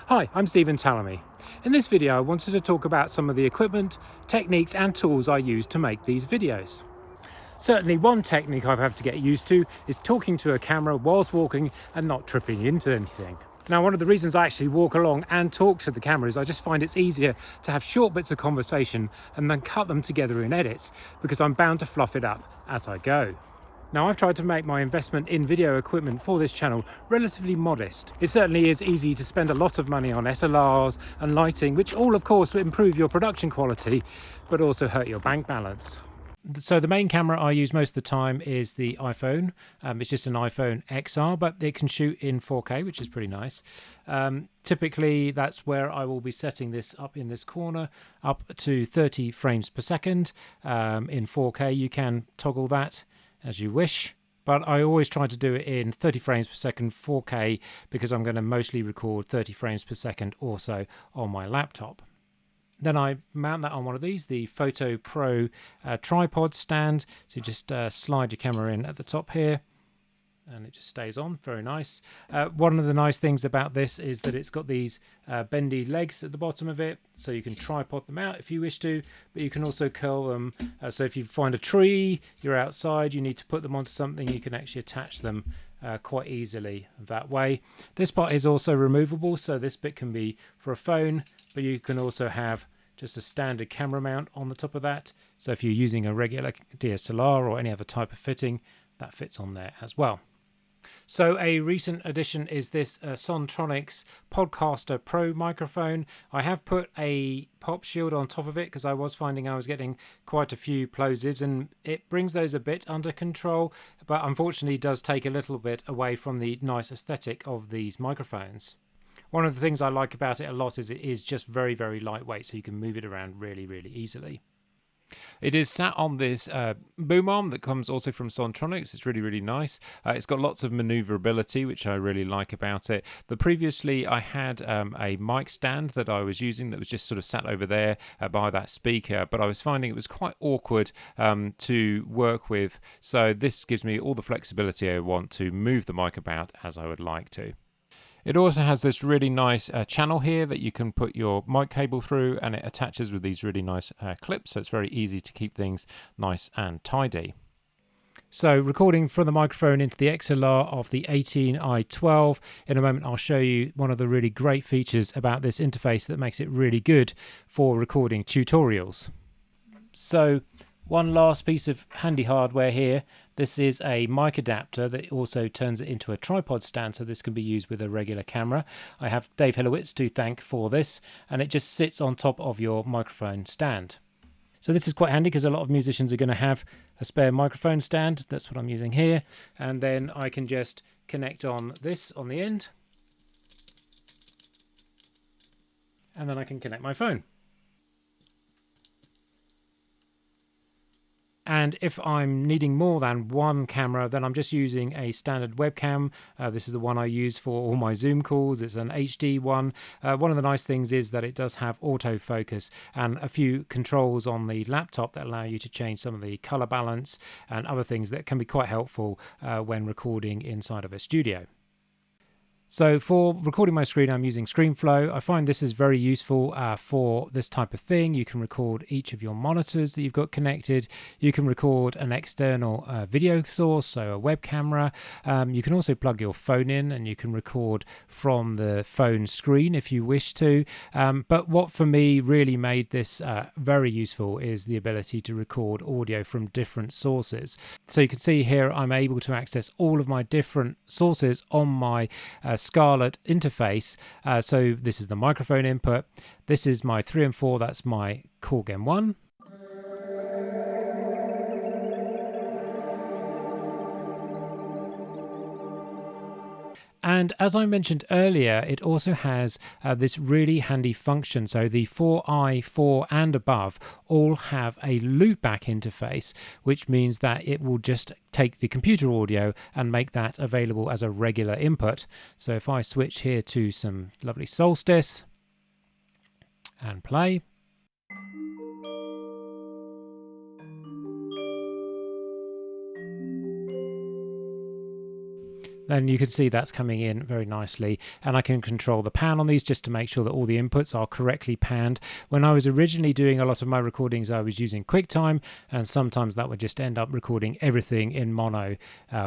Hi, I'm Stephen Tallamy. In this video I wanted to talk about some of the equipment, techniques and tools I use to make these videos. Certainly one technique I've had to get used to is talking to a camera whilst walking and not tripping into anything. Now, one of the reasons I actually walk along and talk to the camera is I just find it's easier to have short bits of conversation and then cut them together in edits, because I'm bound to fluff it up as I go. Now, I've tried to make my investment in video equipment for this channel relatively modest. It certainly is easy to spend a lot of money on SLRs and lighting, which all of course will improve your production quality, but also hurt your bank balance. So the main camera I use most of the time is the iPhone. It's just an iPhone XR, but it can shoot in 4K, which is pretty nice. Typically, that's where I will be setting this up in this corner, up to 30 frames per second. In 4K, you can toggle that as you wish, but I always try to do it in 30 frames per second 4K because I'm going to mostly record 30 frames per second also on my laptop. Then I mount that on one of these, the Photo Pro tripod stand. So you just slide your camera in at the top here and it just stays on. Very nice. One of the nice things about this is that it's got these bendy legs at the bottom of it, so you can tripod them out if you wish to, but you can also curl them. So if you find a tree, you're outside, you need to put them onto something, you can actually attach them quite easily that way. This part is also removable, so this bit can be for a phone, but you can also have just a standard camera mount on the top of that. So if you're using a regular DSLR or any other type of fitting, that fits on there as well. So a recent addition is this Sontronics Podcaster Pro microphone. I have put a pop shield on top of it because I was finding I was getting quite a few plosives, and it brings those a bit under control, but unfortunately does take a little bit away from the nice aesthetic of these microphones. One of the things I like about it a lot is it is just very, very lightweight, so you can move it around really, really easily. It is sat on this boom arm that comes also from Sontronics. It's really, really nice. It's got lots of maneuverability, which I really like about it. Previously, I had a mic stand that I was using that was just sort of sat over there by that speaker, but I was finding it was quite awkward to work with. So this gives me all the flexibility I want to move the mic about as I would like to. It also has this really nice channel here that you can put your mic cable through, and it attaches with these really nice clips, so it's very easy to keep things nice and tidy. So recording from the microphone into the XLR of the 18i12. In a moment I'll show you one of the really great features about this interface that makes it really good for recording tutorials. So one last piece of handy hardware here. This is a mic adapter that also turns it into a tripod stand, so this can be used with a regular camera. I have Dave Hillowitz to thank for this, and it just sits on top of your microphone stand. So this is quite handy because a lot of musicians are going to have a spare microphone stand. That's what I'm using here. And then I can just connect on this on the end. And then I can connect my phone. And if I'm needing more than one camera, then I'm just using a standard webcam. This is the one I use for all my Zoom calls. It's an HD one. One of the nice things is that it does have autofocus and a few controls on the laptop that allow you to change some of the color balance and other things that can be quite helpful when recording inside of a studio. So for recording my screen, I'm using Screenflow. I find this is very useful for this type of thing. You can record each of your monitors that you've got connected. You can record an external video source, so a web camera. You can also plug your phone in and you can record from the phone screen if you wish to. But what for me really made this very useful is the ability to record audio from different sources. So you can see here I'm able to access all of my different sources on my Scarlett interface. So this is the microphone input. This is my 3 and 4, that's my Korg M1. And as I mentioned earlier, it also has this really handy function. So the 4i, 4 and above all have a loopback interface, which means that it will just take the computer audio and make that available as a regular input. So if I switch here to some lovely Solstice and play. Then you can see that's coming in very nicely, and I can control the pan on these just to make sure that all the inputs are correctly panned. When I was originally doing a lot of my recordings, I was using Quicktime, and sometimes that would just end up recording everything in mono,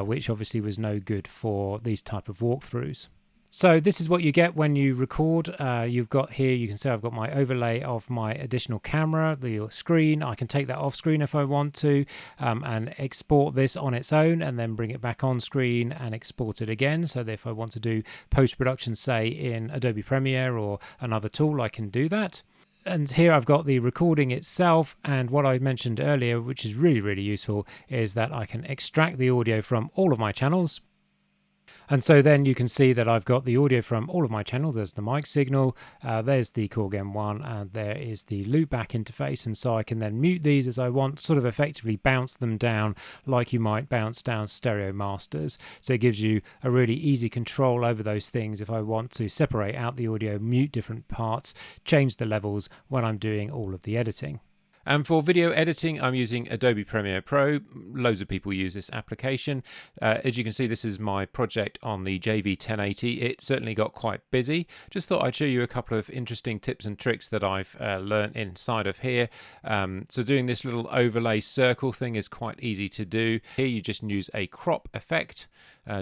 which obviously was no good for these type of walkthroughs. So this is what you get when you record. You've got here, you can see I've got my overlay of my additional camera, the screen. I can take that off screen if I want to, and export this on its own and then bring it back on screen and export it again. So that if I want to do post-production, say in Adobe Premiere or another tool, I can do that. And here I've got the recording itself, and what I mentioned earlier, which is really useful, is that I can extract the audio from all of my channels. And so then you can see that I've got the audio from all of my channels. There's the mic signal, there's the Core Gen 1, and there is the loopback interface. And so I can then mute these as I want, sort of effectively bounce them down like you might bounce down stereo masters. So it gives you a really easy control over those things if I want to separate out the audio, mute different parts, change the levels when I'm doing all of the editing. And for video editing, I'm using Adobe Premiere Pro. Loads of people use this application. As you can see, this is my project on the JV1080. It certainly got quite busy. Just thought I'd show you a couple of interesting tips and tricks that I've learned inside of here. So doing this little overlay circle thing is quite easy to do. Here you just use a crop effect.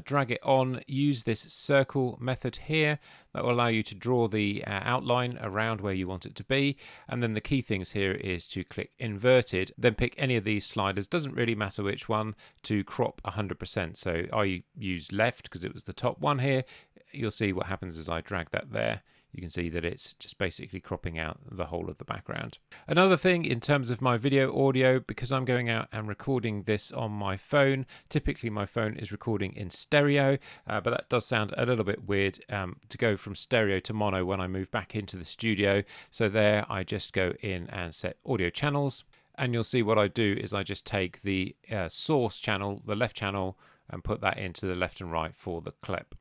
Drag it on, use this circle method here. That will allow you to draw the outline around where you want it to be. And then the key things here is to click inverted, then pick any of these sliders, doesn't really matter which one, to crop 100%. So I use left because it was the top one here. You'll see what happens as I drag that there. You can see that it's just basically cropping out the whole of the background. Another thing in terms of my video audio, because I'm going out and recording this on my phone, typically my phone is recording in stereo, but that does sound a little bit weird to go from stereo to mono when I move back into the studio. So there I just go in and set audio channels, and you'll see what I do is I just take the source channel, the left channel, and put that into the left and right for the clip.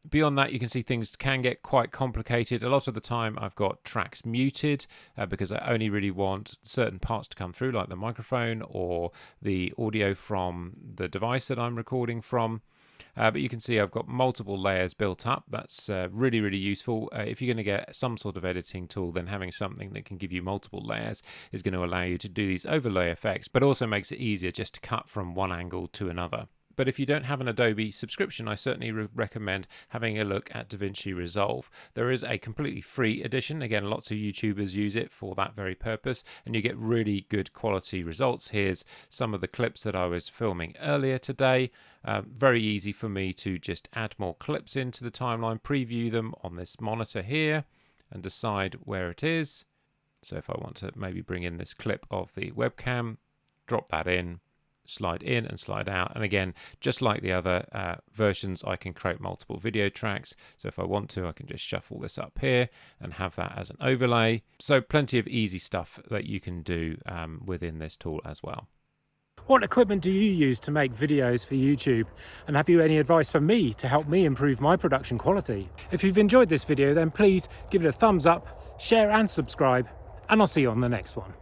Beyond that, you can see things can get quite complicated. A lot of the time I've got tracks muted because I only really want certain parts to come through, like the microphone or the audio from the device that I'm recording from. But you can see I've got multiple layers built up. That's really useful. If you're going to get some sort of editing tool, then having something that can give you multiple layers is going to allow you to do these overlay effects, but also makes it easier just to cut from one angle to another. But if you don't have an Adobe subscription, I certainly recommend having a look at DaVinci Resolve. There is a completely free edition. Again, lots of YouTubers use it for that very purpose, and you get really good quality results. Here's some of the clips that I was filming earlier today. Very easy for me to just add more clips into the timeline, preview them on this monitor here, and decide where it is. So if I want to maybe bring in this clip of the webcam, drop that in, slide in and slide out, and again, just like the other versions, I can create multiple video tracks. So if I want to, I can just shuffle this up here and have that as an overlay. So plenty of easy stuff that you can do within this tool as well. What equipment do you use to make videos for YouTube? And have you any advice for me to help me improve my production quality? If you've enjoyed this video, then please give it a thumbs up, share and subscribe, and I'll see you on the next one.